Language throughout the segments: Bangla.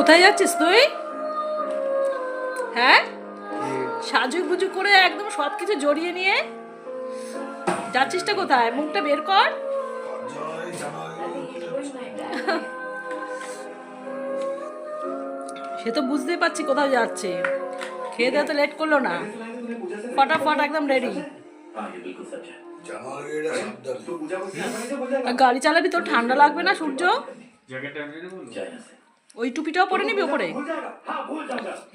কোথায় যাচ্ছিস তুই? হ্যাঁ, সাজুগুজু করে একদম সবকিছু জড়িয়ে নিয়ে যাচ্ছিসটা কোথায়? মুখটা বের কর। সে তো বুঝতেই পারছি কোথাও যাচ্ছে। খেয়ে দেওয়া তো লেট করলো না, ফটাফট একদম রেডি। গাড়ি চালাবি তো ঠান্ডা লাগবে না? সূর্য, ওই টুপিটাও পরে নিবি ওপরে,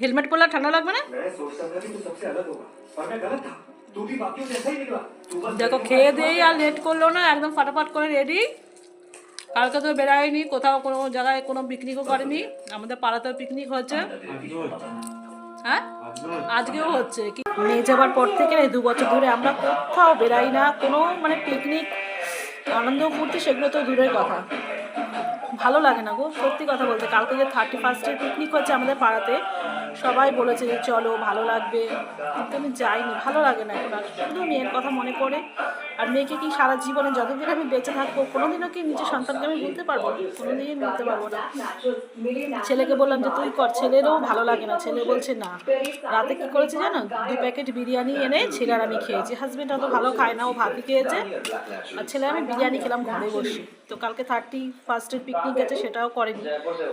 হেলমেট পরলে ঠান্ডা লাগবে না? দেখো খেয়ে দেই আর লেট করলো না, একদম ফাটাফাট করে রেডি। কালকে তো বেড়ায়নি কোথাও, কোনো জায়গায় কোনো পিকনিকও করেনি। আমাদের পাড়াতেও পিকনিক হচ্ছে। হ্যাঁ, আজকেও হচ্ছে। কি মেয়ে যাবার পর থেকে 2 বছর ধরে আমরা কোথাও বেড়াই না, কোনো মানে পিকনিক আনন্দ ফুর্তি সেগুলো তো দূরের কথা। ভালো লাগে না গো, সত্যি কথা বলতে। কালকে যে 31st পিকনিক হচ্ছে আমাদের পাড়াতে, সবাই বলেছে যে চলো ভালো লাগবে, কিন্তু আমি যাইনি, ভালো লাগে না এখন। আর শুধু মেয়ের কথা মনে পড়ে। আর মেয়েকে কি সারা জীবনে যতদিন আমি বেঁচে থাকবো কোনোদিনও কি নিজের সন্তানকে আমি বলতে পারবো? কোনোদিনই বলতে পারবো না। ছেলেকে বললাম যে তুই কর, ছেলেরও ভালো লাগে না। ছেলে বলছে না। রাতে কি করেছে জানো? 2 প্যাকেট বিরিয়ানি এনে ছেলে আর আমি খেয়েছি। হাজব্যান্ড অত ভালো খায় না, ও ভাতই খেয়েছে। আর ছেলে আমি বিরিয়ানি খেলাম ঘরে বসে। তো কালকে 31st পিকনিক গেছে, সেটাও করেনি।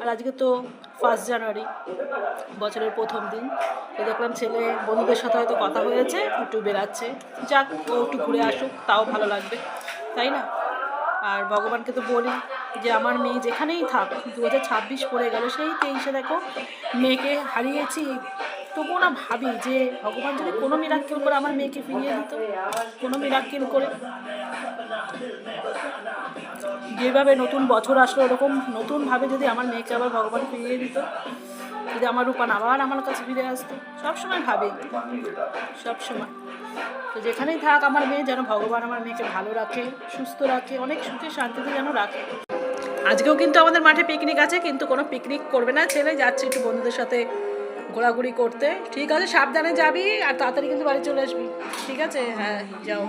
আর আজকে তো 1 জানুয়ারি, বছরের প্রথম দিন। তো দেখলাম ছেলে বন্ধুদের সাথে হয়তো কথা হয়েছে, একটু বেরাচ্ছে। যাক, ও একটু ঘুরে আসুক, তাও ভালো লাগবে, তাই না? আর ভগবানকে তো বলি যে আমার মেয়ে যেখানেই থাক, 2026 পড়ে গেল, সেই 23-এ দেখো মেয়েকে হারিয়েছি। তবুও না ভাবি যে ভগবান যদি কোনো মিরাক্কেল করে আমার মেয়েকে ফিরিয়ে দিত, কোনো মিরাক্কেল করে। যেভাবে নতুন বছর আসলো, ওরকম নতুনভাবে যদি আমার মেয়েকে আবার ভগবান ফিরিয়ে দিত, যদি আমার রূপান আবার আমার কাছে ফিরে আসতো। সবসময় ভাবি, সবসময়। তো যেখানেই থাক আমার মেয়ে, যেন ভগবান আমার মেয়েকে ভালো রাখে, সুস্থ রাখে, অনেক সুখে শান্তিতে যেন রাখে। আজকেও কিন্তু আমাদের মাঠে পিকনিক আছে, কিন্তু কোনো পিকনিক করবে না ছেলে, যাচ্ছে একটু বন্ধুদের সাথে ঘোরাঘুরি করতে। ঠিক আছে, সাবধানে যাবি আর তাড়াতাড়ি কিন্তু বাড়ি চলে আসবি, ঠিক আছে? হ্যাঁ, যাও।